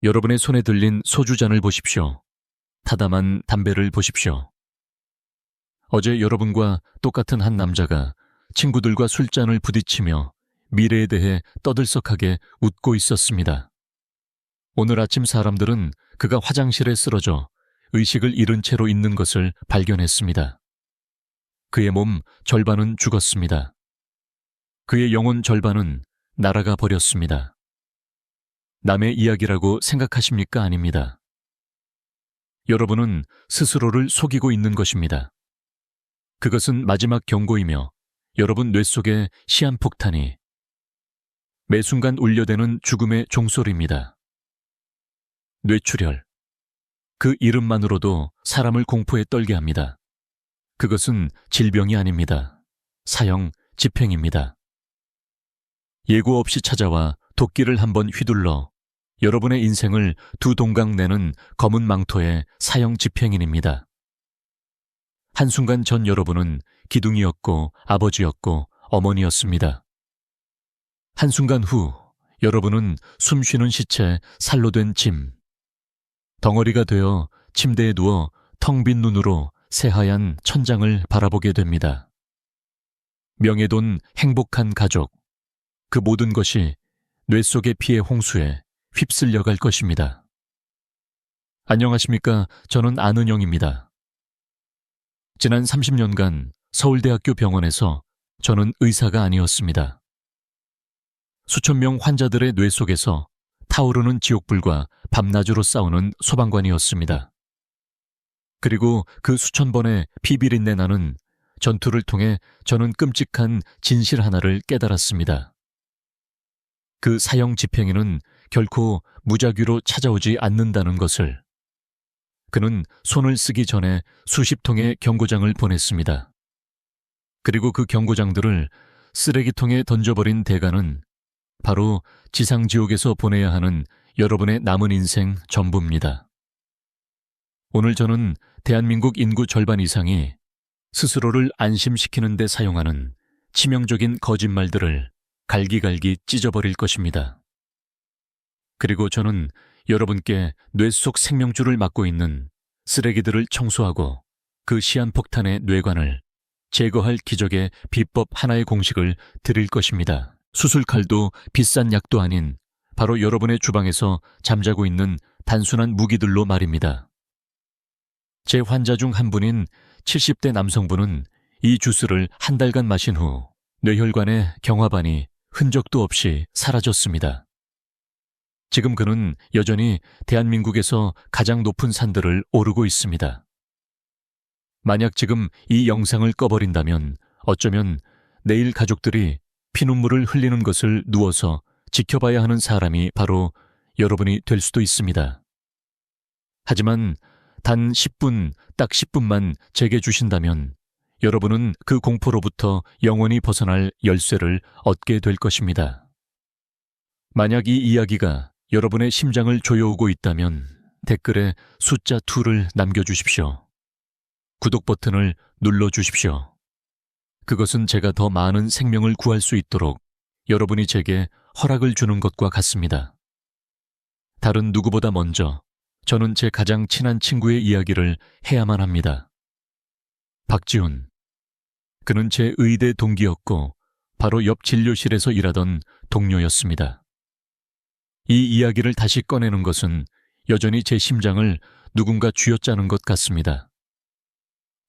여러분의 손에 들린 소주잔을 보십시오. 타담한 담배를 보십시오. 어제 여러분과 똑같은 한 남자가 친구들과 술잔을 부딪히며 미래에 대해 떠들썩하게 웃고 있었습니다. 오늘 아침 사람들은 그가 화장실에 쓰러져 의식을 잃은 채로 있는 것을 발견했습니다. 그의 몸 절반은 죽었습니다. 그의 영혼 절반은 날아가 버렸습니다. 남의 이야기라고 생각하십니까? 아닙니다. 여러분은 스스로를 속이고 있는 것입니다. 그것은 마지막 경고이며 여러분 뇌 속에 시한폭탄이 매 순간 울려대는 죽음의 종소리입니다. 뇌출혈. 그 이름만으로도 사람을 공포에 떨게 합니다. 그것은 질병이 아닙니다. 사형 집행입니다. 예고 없이 찾아와 도끼를 한번 휘둘러 여러분의 인생을 두 동강 내는 검은 망토의 사형 집행인입니다. 한순간 전 여러분은 기둥이었고 아버지였고 어머니였습니다. 한순간 후 여러분은 숨쉬는 시체 살로 된 짐, 덩어리가 되어 침대에 누워 텅 빈 눈으로 새하얀 천장을 바라보게 됩니다. 명예돈 행복한 가족, 그 모든 것이 뇌 속의 피의 홍수에 휩쓸려 갈 것입니다. 안녕하십니까? 저는 안은영입니다. 지난 30년간 서울대학교 병원에서 저는 의사가 아니었습니다. 수천 명 환자들의 뇌 속에서 타오르는 지옥불과 밤낮으로 싸우는 소방관이었습니다. 그리고 그 수천 번의 피비린내 나는 전투를 통해 저는 끔찍한 진실 하나를 깨달았습니다. 그 사형 집행인은 결코 무작위로 찾아오지 않는다는 것을. 그는 손을 쓰기 전에 수십 통의 경고장을 보냈습니다. 그리고 그 경고장들을 쓰레기통에 던져버린 대가는 바로 지상지옥에서 보내야 하는 여러분의 남은 인생 전부입니다. 오늘 저는 대한민국 인구 절반 이상이 스스로를 안심시키는 데 사용하는 치명적인 거짓말들을 갈기갈기 찢어버릴 것입니다. 그리고 저는 여러분께 뇌 속 생명줄을 막고 있는 쓰레기들을 청소하고 그 시한폭탄의 뇌관을 제거할 기적의 비법 하나의 공식을 드릴 것입니다. 수술칼도 비싼 약도 아닌 바로 여러분의 주방에서 잠자고 있는 단순한 무기들로 말입니다. 제 환자 중 한 분인 70대 남성분은 이 주스를 한 달간 마신 후 뇌혈관의 경화반이 흔적도 없이 사라졌습니다. 지금 그는 여전히 대한민국에서 가장 높은 산들을 오르고 있습니다. 만약 지금 이 영상을 꺼버린다면 어쩌면 내일 가족들이 피눈물을 흘리는 것을 누워서 지켜봐야 하는 사람이 바로 여러분이 될 수도 있습니다. 하지만 단 10분, 딱 10분만 제게 주신다면 여러분은 그 공포로부터 영원히 벗어날 열쇠를 얻게 될 것입니다. 만약 이 이야기가 여러분의 심장을 조여오고 있다면 댓글에 숫자 2를 남겨주십시오. 구독 버튼을 눌러주십시오. 그것은 제가 더 많은 생명을 구할 수 있도록 여러분이 제게 허락을 주는 것과 같습니다. 다른 누구보다 먼저 저는 제 가장 친한 친구의 이야기를 해야만 합니다. 박지훈. 그는 제 의대 동기였고 바로 옆 진료실에서 일하던 동료였습니다. 이 이야기를 다시 꺼내는 것은 여전히 제 심장을 누군가 쥐어짜는 것 같습니다.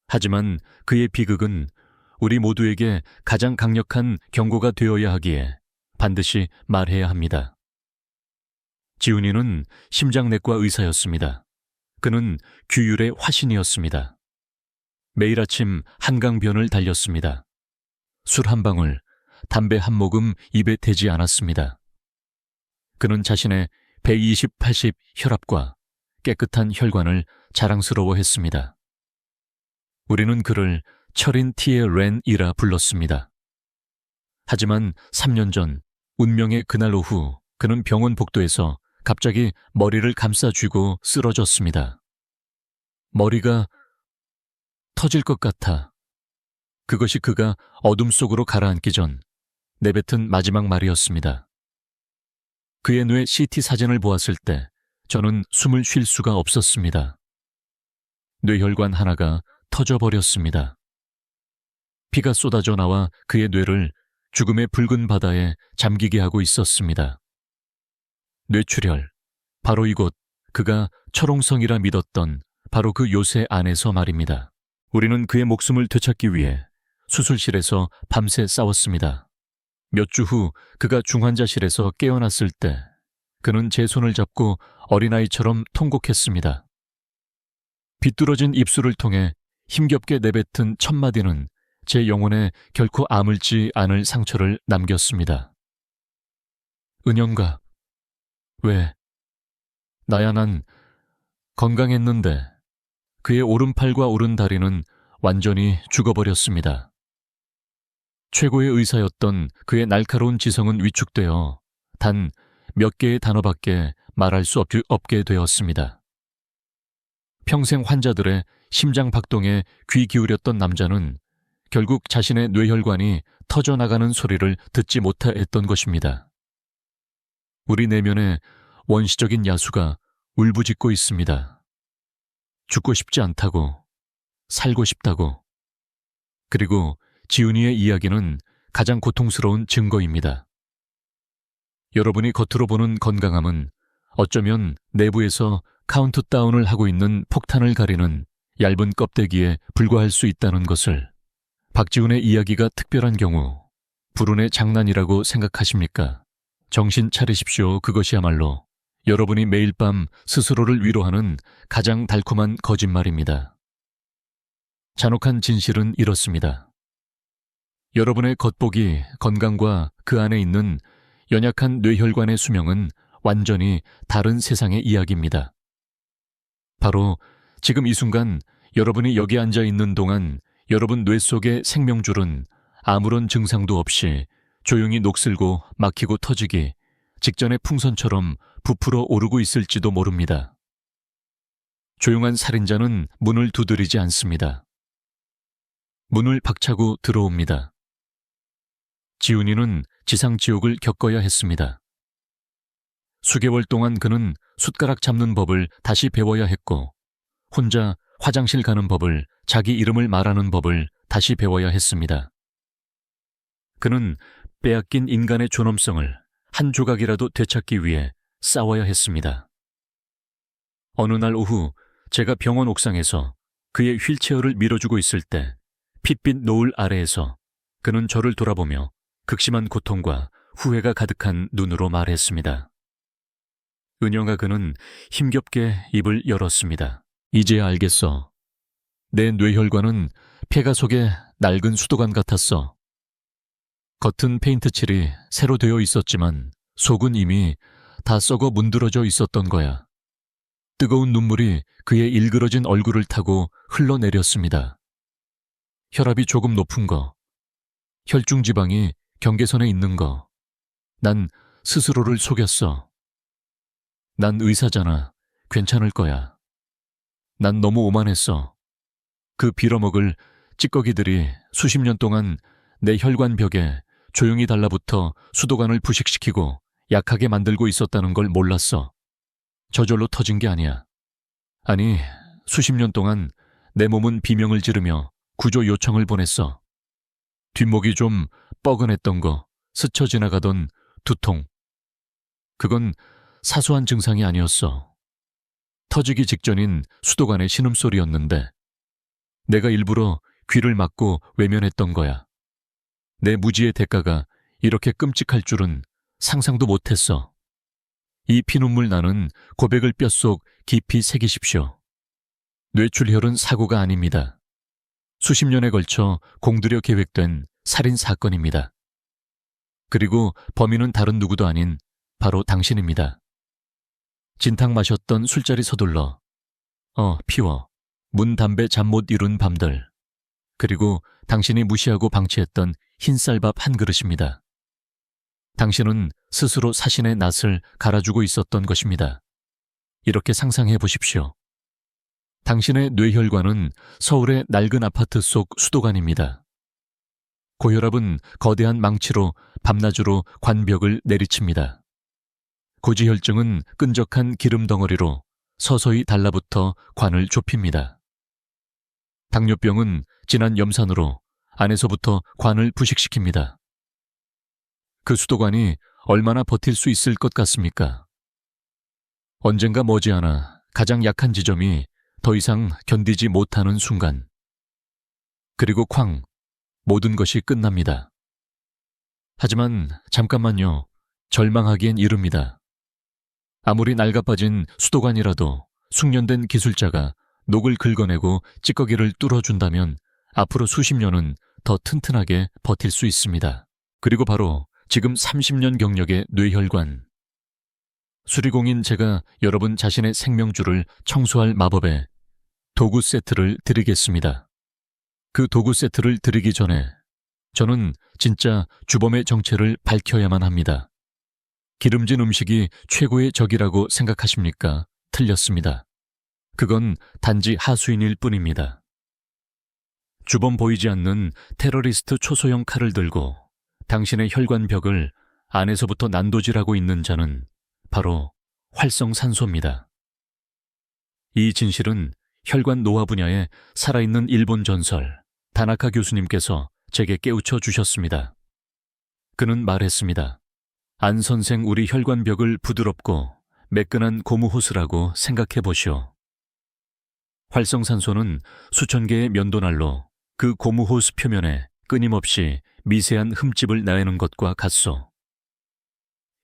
하지만 그의 비극은 우리 모두에게 가장 강력한 경고가 되어야 하기에 반드시 말해야 합니다. 지훈이는 심장내과 의사였습니다. 그는 규율의 화신이었습니다. 매일 아침 한강변을 달렸습니다. 술 한 방울, 담배 한 모금 입에 대지 않았습니다. 그는 자신의 120/80 혈압과 깨끗한 혈관을 자랑스러워했습니다. 우리는 그를 철인 티에 렌이라 불렀습니다. 하지만 3년 전 운명의 그날 오후 그는 병원 복도에서 갑자기 머리를 감싸쥐고 쓰러졌습니다. 머리가 터질 것 같아. 그것이 그가 어둠 속으로 가라앉기 전 내뱉은 마지막 말이었습니다. 그의 뇌 CT 사진을 보았을 때 저는 숨을 쉴 수가 없었습니다. 뇌혈관 하나가 터져버렸습니다. 피가 쏟아져 나와 그의 뇌를 죽음의 붉은 바다에 잠기게 하고 있었습니다. 뇌출혈, 바로 이곳 그가 철옹성이라 믿었던 바로 그 요새 안에서 말입니다. 우리는 그의 목숨을 되찾기 위해 수술실에서 밤새 싸웠습니다. 몇 주 후 그가 중환자실에서 깨어났을 때 그는 제 손을 잡고 어린아이처럼 통곡했습니다. 비뚤어진 입술을 통해 힘겹게 내뱉은 첫 마디는 제 영혼에 결코 아물지 않을 상처를 남겼습니다. 은영가, 왜? 나야 난 건강했는데 그의 오른팔과 오른다리는 완전히 죽어버렸습니다. 최고의 의사였던 그의 날카로운 지성은 위축되어 단 몇 개의 단어밖에 말할 수 없게 되었습니다. 평생 환자들의 심장 박동에 귀 기울였던 남자는 결국 자신의 뇌혈관이 터져나가는 소리를 듣지 못했던 것입니다. 우리 내면에 원시적인 야수가 울부짖고 있습니다. 죽고 싶지 않다고, 살고 싶다고. 그리고 지훈이의 이야기는 가장 고통스러운 증거입니다. 여러분이 겉으로 보는 건강함은 어쩌면 내부에서 카운트다운을 하고 있는 폭탄을 가리는 얇은 껍데기에 불과할 수 있다는 것을 박지훈의 이야기가 특별한 경우 불운의 장난이라고 생각하십니까? 정신 차리십시오. 그것이야말로 여러분이 매일 밤 스스로를 위로하는 가장 달콤한 거짓말입니다. 잔혹한 진실은 이렇습니다. 여러분의 겉보기 건강과 그 안에 있는 연약한 뇌혈관의 수명은 완전히 다른 세상의 이야기입니다. 바로 지금 이 순간 여러분이 여기 앉아 있는 동안 여러분 뇌 속의 생명줄은 아무런 증상도 없이 조용히 녹슬고 막히고 터지기 직전의 풍선처럼 부풀어 오르고 있을지도 모릅니다. 조용한 살인자는 문을 두드리지 않습니다. 문을 박차고 들어옵니다. 지훈이는 지상지옥을 겪어야 했습니다. 수개월 동안 그는 숟가락 잡는 법을 다시 배워야 했고 혼자 화장실 가는 법을, 자기 이름을 말하는 법을 다시 배워야 했습니다. 그는 빼앗긴 인간의 존엄성을 한 조각이라도 되찾기 위해 싸워야 했습니다. 어느 날 오후 제가 병원 옥상에서 그의 휠체어를 밀어주고 있을 때 핏빛 노을 아래에서 그는 저를 돌아보며 극심한 고통과 후회가 가득한 눈으로 말했습니다. 은영아, 그는 힘겹게 입을 열었습니다. 이제야 알겠어. 내 뇌혈관은 폐가 속의 낡은 수도관 같았어. 겉은 페인트칠이 새로 되어 있었지만 속은 이미 다 썩어 문드러져 있었던 거야. 뜨거운 눈물이 그의 일그러진 얼굴을 타고 흘러내렸습니다. 혈압이 조금 높은 거, 혈중지방이 경계선에 있는 거, 난 스스로를 속였어. 난 의사잖아. 괜찮을 거야. 난 너무 오만했어. 그 빌어먹을 찌꺼기들이 수십 년 동안 내 혈관벽에 조용히 달라붙어 수도관을 부식시키고 약하게 만들고 있었다는 걸 몰랐어. 저절로 터진 게 아니야. 아니, 수십 년 동안 내 몸은 비명을 지르며 구조 요청을 보냈어. 뒷목이 좀 뻐근했던 거, 스쳐 지나가던 두통. 그건 사소한 증상이 아니었어. 터지기 직전인 수도관의 신음소리였는데 내가 일부러 귀를 막고 외면했던 거야. 내 무지의 대가가 이렇게 끔찍할 줄은 상상도 못했어. 이 피눈물 나는 고백을 뼛속 깊이 새기십시오. 뇌출혈은 사고가 아닙니다. 수십 년에 걸쳐 공들여 계획된 살인 사건입니다. 그리고 범인은 다른 누구도 아닌 바로 당신입니다. 진탕 마셨던 술자리 서둘러 피워 문 담배 잠 못 이룬 밤들, 그리고 당신이 무시하고 방치했던 흰쌀밥 한 그릇입니다. 당신은 스스로 사신의 낯을 갈아주고 있었던 것입니다. 이렇게 상상해 보십시오. 당신의 뇌혈관은 서울의 낡은 아파트 속 수도관입니다. 고혈압은 거대한 망치로 밤낮으로 관벽을 내리칩니다. 고지혈증은 끈적한 기름 덩어리로 서서히 달라붙어 관을 좁힙니다. 당뇨병은 진한 염산으로 안에서부터 관을 부식시킵니다. 그 수도관이 얼마나 버틸 수 있을 것 같습니까? 언젠가 머지않아 가장 약한 지점이 더 이상 견디지 못하는 순간, 그리고 쾅, 모든 것이 끝납니다. 하지만 잠깐만요. 절망하기엔 이릅니다. 아무리 낡아빠진 수도관이라도 숙련된 기술자가 녹을 긁어내고 찌꺼기를 뚫어준다면 앞으로 수십 년은 더 튼튼하게 버틸 수 있습니다. 그리고 바로 지금 30년 경력의 뇌혈관. 수리공인 제가 여러분 자신의 생명줄을 청소할 마법의 도구 세트를 드리겠습니다. 그 도구 세트를 드리기 전에 저는 진짜 주범의 정체를 밝혀야만 합니다. 기름진 음식이 최고의 적이라고 생각하십니까? 틀렸습니다. 그건 단지 하수인일 뿐입니다. 주범 보이지 않는 테러리스트 초소형 칼을 들고 당신의 혈관벽을 안에서부터 난도질하고 있는 자는 바로 활성산소입니다. 이 진실은 혈관 노화 분야의 살아있는 일본 전설 다나카 교수님께서 제게 깨우쳐 주셨습니다. 그는 말했습니다. 안 선생, 우리 혈관벽을 부드럽고 매끈한 고무 호스라고 생각해 보시오. 활성산소는 수천 개의 면도날로 그 고무 호스 표면에 끊임없이 미세한 흠집을 나누는 것과 같소.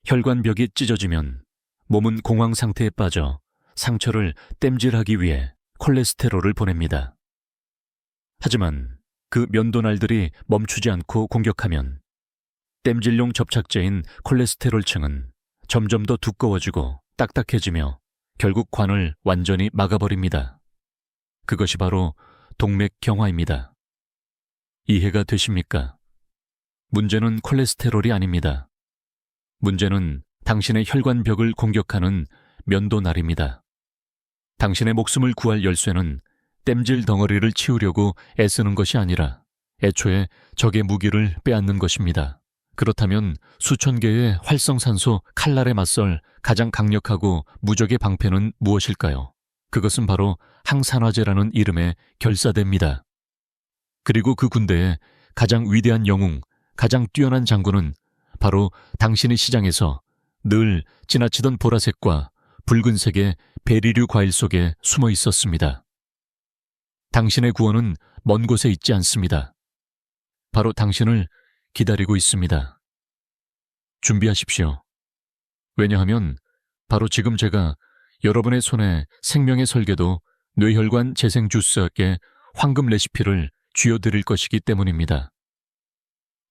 혈관벽이 찢어지면 몸은 공황 상태에 빠져 상처를 땜질하기 위해 콜레스테롤을 보냅니다. 하지만 그 면도날들이 멈추지 않고 공격하면 땜질용 접착제인 콜레스테롤층은 점점 더 두꺼워지고 딱딱해지며 결국 관을 완전히 막아버립니다. 그것이 바로 동맥경화입니다. 이해가 되십니까? 문제는 콜레스테롤이 아닙니다. 문제는 당신의 혈관벽을 공격하는 면도날입니다. 당신의 목숨을 구할 열쇠는 땜질 덩어리를 치우려고 애쓰는 것이 아니라 애초에 적의 무기를 빼앗는 것입니다. 그렇다면 수천 개의 활성산소 칼날에 맞설 가장 강력하고 무적의 방패는 무엇일까요? 그것은 바로 항산화제라는 이름의 결사대입니다. 그리고 그 군대의 가장 위대한 영웅, 가장 뛰어난 장군은 바로 당신의 시장에서 늘 지나치던 보라색과 붉은색의 베리류 과일 속에 숨어 있었습니다. 당신의 구원은 먼 곳에 있지 않습니다. 바로 당신을 기다리고 있습니다. 준비하십시오. 왜냐하면 바로 지금 제가 여러분의 손에 생명의 설계도 뇌혈관 재생 주스의 황금 레시피를 쥐어드릴 것이기 때문입니다.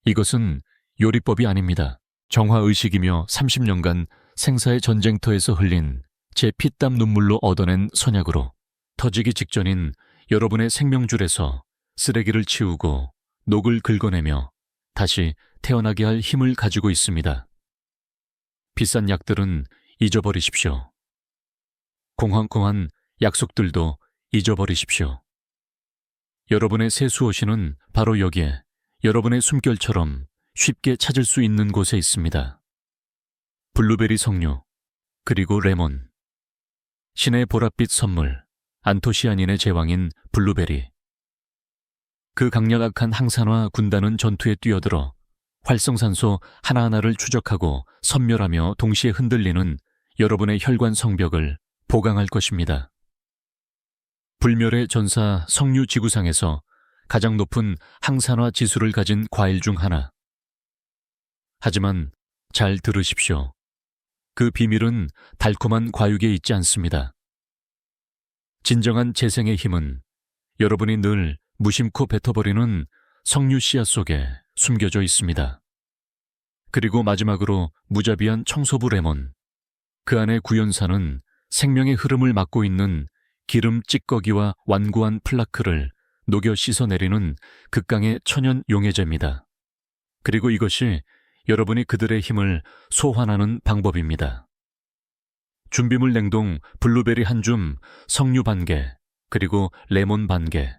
이것은 요리법이 아닙니다. 정화의식이며 30년간 생사의 전쟁터에서 흘린 제 피땀 눈물로 얻어낸 선약으로 터지기 직전인 여러분의 생명줄에서 쓰레기를 치우고 녹을 긁어내며 다시 태어나게 할 힘을 가지고 있습니다. 비싼 약들은 잊어버리십시오. 공황공한 약속들도 잊어버리십시오. 여러분의 새 수호신은 바로 여기에 여러분의 숨결처럼 쉽게 찾을 수 있는 곳에 있습니다. 블루베리 석류, 그리고 레몬. 신의 보랏빛 선물, 안토시아닌의 제왕인 블루베리. 그 강력한 항산화 군단은 전투에 뛰어들어 활성산소 하나하나를 추적하고 섬멸하며 동시에 흔들리는 여러분의 혈관 성벽을 보강할 것입니다. 불멸의 전사 석류 지구상에서 가장 높은 항산화 지수를 가진 과일 중 하나. 하지만 잘 들으십시오. 그 비밀은 달콤한 과육에 있지 않습니다. 진정한 재생의 힘은 여러분이 늘 무심코 뱉어버리는 석류 씨앗 속에 숨겨져 있습니다. 그리고 마지막으로 무자비한 청소부 레몬. 그 안의 구연산은 생명의 흐름을 막고 있는 기름 찌꺼기와 완고한 플라크를 녹여 씻어내리는 극강의 천연 용해제입니다. 그리고 이것이 여러분이 그들의 힘을 소환하는 방법입니다. 준비물 냉동 블루베리 한 줌, 석류 반 개, 그리고 레몬 반 개.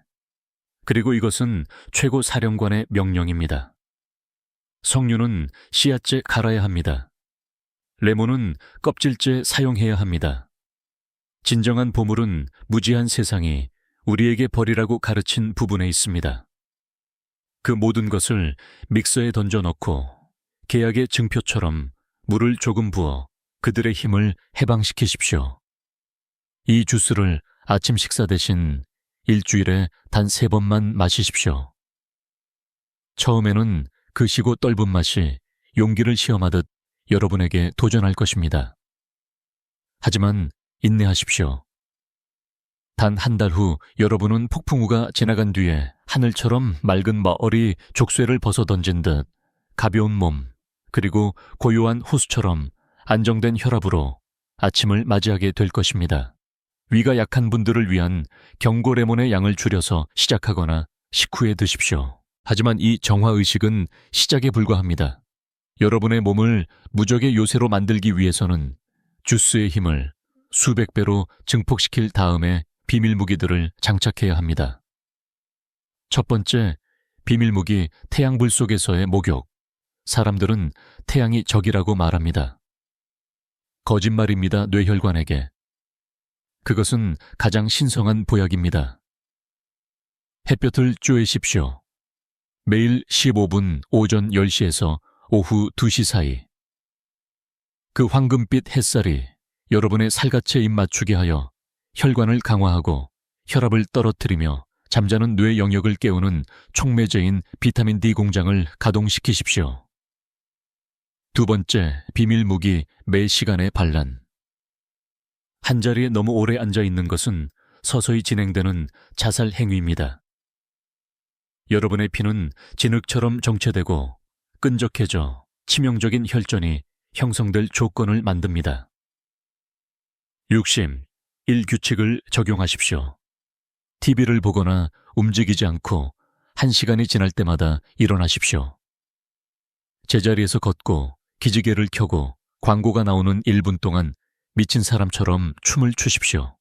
그리고 이것은 최고 사령관의 명령입니다. 석류는 씨앗째 갈아야 합니다. 레몬은 껍질째 사용해야 합니다. 진정한 보물은 무지한 세상이 우리에게 버리라고 가르친 부분에 있습니다. 그 모든 것을 믹서에 던져 넣고 계약의 증표처럼 물을 조금 부어 그들의 힘을 해방시키십시오. 이 주스를 아침 식사 대신 일주일에 단 3번만 마시십시오. 처음에는 그 시고 떫은 맛이 용기를 시험하듯 여러분에게 도전할 것입니다. 하지만 인내하십시오. 단 한 달 후 여러분은 폭풍우가 지나간 뒤에 하늘처럼 맑은 머리 족쇄를 벗어던진 듯 가벼운 몸, 그리고 고요한 호수처럼 안정된 혈압으로 아침을 맞이하게 될 것입니다. 위가 약한 분들을 위한 경고 레몬의 양을 줄여서 시작하거나 식후에 드십시오. 하지만 이 정화의식은 시작에 불과합니다. 여러분의 몸을 무적의 요새로 만들기 위해서는 주스의 힘을 수백 배로 증폭시킬 다음에 비밀무기들을 장착해야 합니다. 첫 번째, 비밀무기 태양불 속에서의 목욕. 사람들은 태양이 적이라고 말합니다. 거짓말입니다, 뇌혈관에게. 그것은 가장 신성한 보약입니다. 햇볕을 쬐십시오. 매일 15분 오전 10시에서 오후 2시 사이. 그 황금빛 햇살이 여러분의 살갗에 입맞추게 하여 혈관을 강화하고 혈압을 떨어뜨리며 잠자는 뇌 영역을 깨우는 촉매제인 비타민 D 공장을 가동시키십시오. 두 번째, 비밀 무기 매 시간의 반란. 한 자리에 너무 오래 앉아 있는 것은 서서히 진행되는 자살 행위입니다. 여러분의 피는 진흙처럼 정체되고 끈적해져 치명적인 혈전이 형성될 조건을 만듭니다. 육심, 1규칙을 적용하십시오. TV를 보거나 움직이지 않고 1시간이 지날 때마다 일어나십시오. 제자리에서 걷고 기지개를 켜고 광고가 나오는 1분 동안 미친 사람처럼 춤을 추십시오.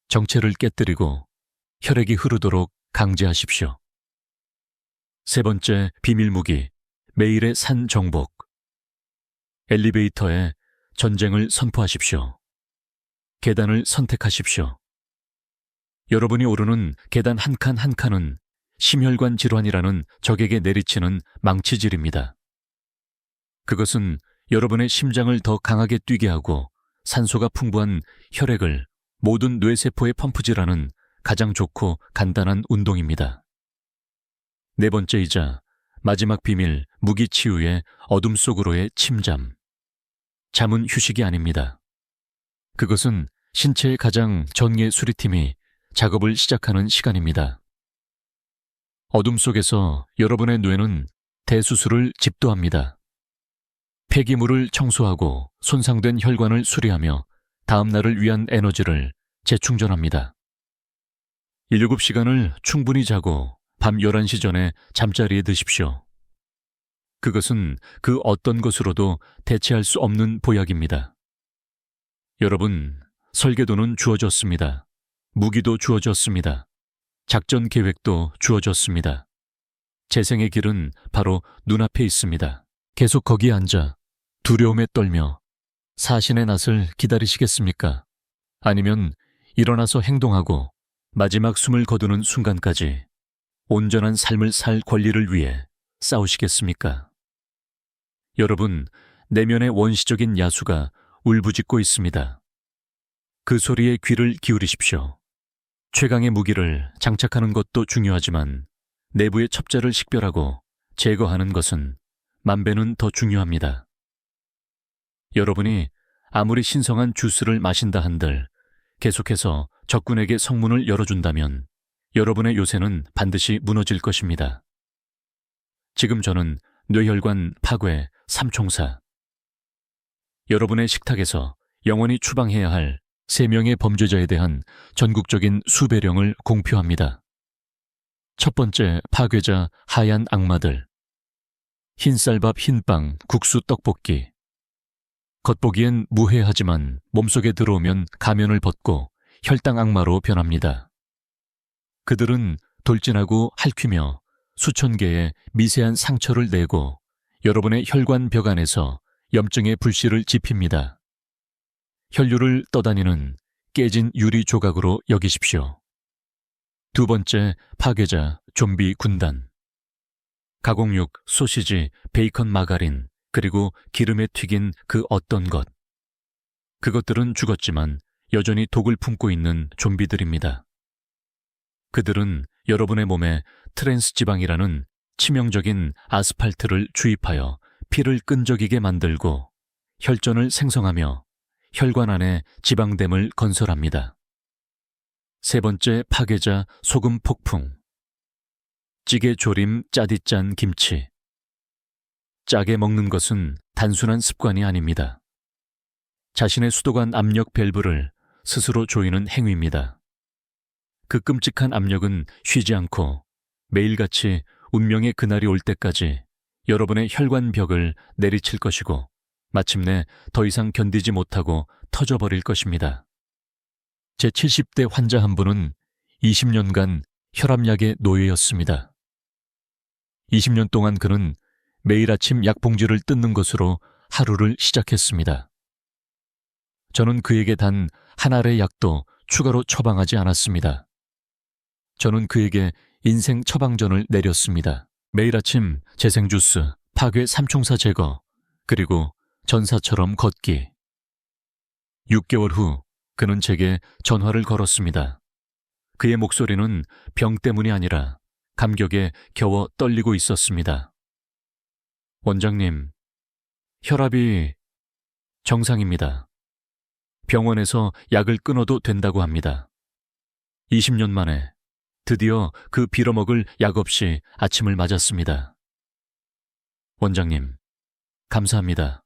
정체를 깨뜨리고 혈액이 흐르도록 강제하십시오. 세 번째, 비밀무기, 매일의 산 정복. 엘리베이터에 전쟁을 선포하십시오. 계단을 선택하십시오. 여러분이 오르는 계단 한 칸 한 칸은 심혈관 질환이라는 적에게 내리치는 망치질입니다. 그것은 여러분의 심장을 더 강하게 뛰게 하고 산소가 풍부한 혈액을 모든 뇌세포에 펌프질하는 가장 좋고 간단한 운동입니다. 네 번째이자 마지막 비밀, 무기치유의 어둠 속으로의 침잠. 잠은 휴식이 아닙니다. 그것은 신체의 가장 전예 수리팀이 작업을 시작하는 시간입니다. 어둠 속에서 여러분의 뇌는 대수술을 집도합니다. 폐기물을 청소하고 손상된 혈관을 수리하며 다음 날을 위한 에너지를 재충전합니다. 7시간을 충분히 자고 밤 11시 전에 잠자리에 드십시오. 그것은 그 어떤 것으로도 대체할 수 없는 보약입니다. 여러분, 설계도는 주어졌습니다. 무기도 주어졌습니다. 작전 계획도 주어졌습니다. 재생의 길은 바로 눈앞에 있습니다. 계속 거기에 앉아 두려움에 떨며 사신의 낯을 기다리시겠습니까? 아니면 일어나서 행동하고 마지막 숨을 거두는 순간까지 온전한 삶을 살 권리를 위해 싸우시겠습니까? 여러분, 내면의 원시적인 야수가 울부짖고 있습니다. 그 소리에 귀를 기울이십시오. 최강의 무기를 장착하는 것도 중요하지만 내부의 첩자를 식별하고 제거하는 것은 만배는 더 중요합니다. 여러분이 아무리 신성한 주스를 마신다 한들 계속해서 적군에게 성문을 열어준다면 여러분의 요새는 반드시 무너질 것입니다. 지금 저는 뇌혈관 파괴 3총사. 여러분의 식탁에서 영원히 추방해야 할 3명의 범죄자에 대한 전국적인 수배령을 공표합니다. 첫 번째, 파괴자 하얀 악마들. 흰쌀밥, 흰빵, 국수, 떡볶이. 겉보기엔 무해하지만 몸속에 들어오면 가면을 벗고 혈당 악마로 변합니다. 그들은 돌진하고 핥히며 수천 개의 미세한 상처를 내고 여러분의 혈관 벽 안에서 염증의 불씨를 지핍니다. 혈류를 떠다니는 깨진 유리 조각으로 여기십시오. 두 번째, 파괴자, 좀비 군단. 가공육, 소시지, 베이컨 마가린, 그리고 기름에 튀긴 그 어떤 것. 그것들은 죽었지만 여전히 독을 품고 있는 좀비들입니다. 그들은 여러분의 몸에 트랜스 지방이라는 치명적인 아스팔트를 주입하여 피를 끈적이게 만들고 혈전을 생성하며 혈관 안에 지방댐을 건설합니다. 세 번째, 파괴자, 소금 폭풍. 찌개 조림 짜디짠 김치. 짜게 먹는 것은 단순한 습관이 아닙니다. 자신의 수도관 압력 밸브를 스스로 조이는 행위입니다. 그 끔찍한 압력은 쉬지 않고 매일같이 운명의 그날이 올 때까지 여러분의 혈관 벽을 내리칠 것이고 마침내 더 이상 견디지 못하고 터져버릴 것입니다. 제 70대 환자 한 분은 20년간 혈압약의 노예였습니다. 20년 동안 그는 매일 아침 약봉지를 뜯는 것으로 하루를 시작했습니다. 저는 그에게 단 한 알의 약도 추가로 처방하지 않았습니다. 저는 그에게 인생 처방전을 내렸습니다. 매일 아침 재생 주스, 파괴 삼총사 제거, 그리고 전사처럼 걷기. 6개월 후 그는 제게 전화를 걸었습니다. 그의 목소리는 병 때문이 아니라 감격에 겨워 떨리고 있었습니다. 원장님, 혈압이 정상입니다. 병원에서 약을 끊어도 된다고 합니다. 20년 만에 드디어 그 빌어먹을 약 없이 아침을 맞았습니다. 원장님, 감사합니다.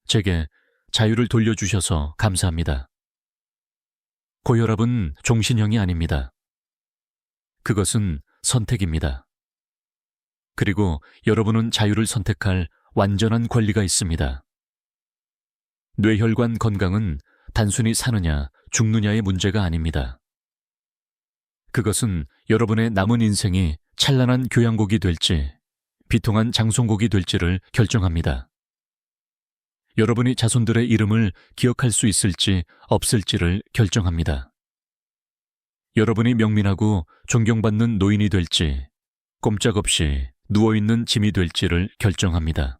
제게 자유를 돌려주셔서 감사합니다. 고혈압은 종신형이 아닙니다. 그것은 선택입니다. 그리고 여러분은 자유를 선택할 완전한 권리가 있습니다. 뇌혈관 건강은 단순히 사느냐, 죽느냐의 문제가 아닙니다. 그것은 여러분의 남은 인생이 찬란한 교향곡이 될지, 비통한 장송곡이 될지를 결정합니다. 여러분이 자손들의 이름을 기억할 수 있을지 없을지를 결정합니다. 여러분이 명민하고 존경받는 노인이 될지, 꼼짝없이 누워있는 짐이 될지를 결정합니다.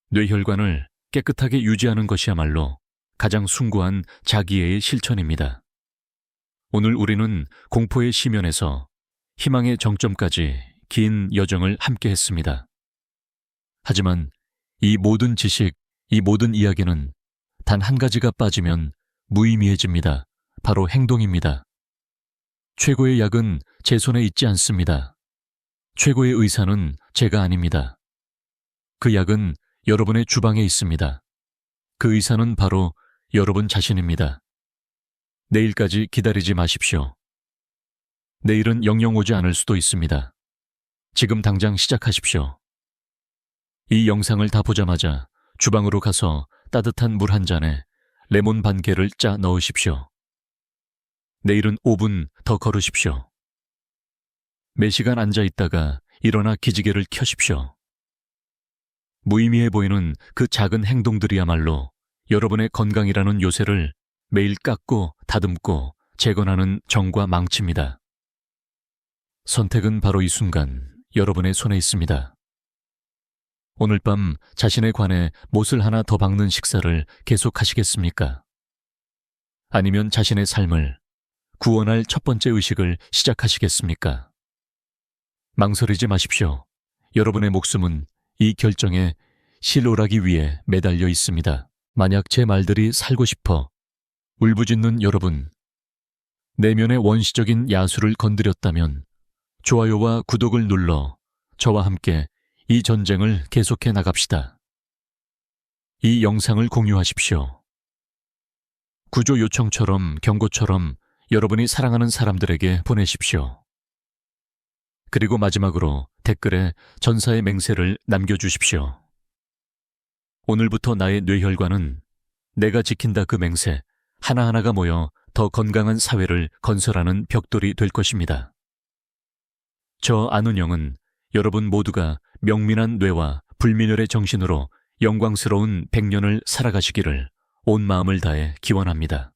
뇌혈관을 깨끗하게 유지하는 것이야말로 가장 숭고한 자기애의 실천입니다. 오늘 우리는 공포의 시면에서 희망의 정점까지 긴 여정을 함께 했습니다. 하지만 이 모든 지식, 이 모든 이야기는 단 한 가지가 빠지면 무의미해집니다. 바로 행동입니다. 최고의 약은 제 손에 있지 않습니다. 최고의 의사는 제가 아닙니다. 그 약은 여러분의 주방에 있습니다. 그 의사는 바로 여러분 자신입니다. 내일까지 기다리지 마십시오. 내일은 영영 오지 않을 수도 있습니다. 지금 당장 시작하십시오. 이 영상을 다 보자마자 주방으로 가서 따뜻한 물 한 잔에 레몬 반 개를 짜 넣으십시오. 내일은 5분 더 걸으십시오. 매 시간 앉아 있다가 일어나 기지개를 켜십시오. 무의미해 보이는 그 작은 행동들이야말로 여러분의 건강이라는 요새를 매일 깎고 다듬고 재건하는 정과 망치입니다. 선택은 바로 이 순간 여러분의 손에 있습니다. 오늘 밤 자신에 관해 못을 하나 더 박는 식사를 계속하시겠습니까? 아니면 자신의 삶을 구원할 첫 번째 의식을 시작하시겠습니까? 망설이지 마십시오. 여러분의 목숨은 이 결정에 실오라기 위에 매달려 있습니다. 만약 제 말들이 살고 싶어 울부짖는 여러분, 내면의 원시적인 야수를 건드렸다면 좋아요와 구독을 눌러 저와 함께 이 전쟁을 계속해 나갑시다. 이 영상을 공유하십시오. 구조 요청처럼 경고처럼 여러분이 사랑하는 사람들에게 보내십시오. 그리고 마지막으로 댓글에 전사의 맹세를 남겨주십시오. 오늘부터 나의 뇌혈관은 내가 지킨다 그 맹세 하나하나가 모여 더 건강한 사회를 건설하는 벽돌이 될 것입니다. 저 안은영은 여러분 모두가 명민한 뇌와 불민혈의 정신으로 영광스러운 100년을 살아가시기를 온 마음을 다해 기원합니다.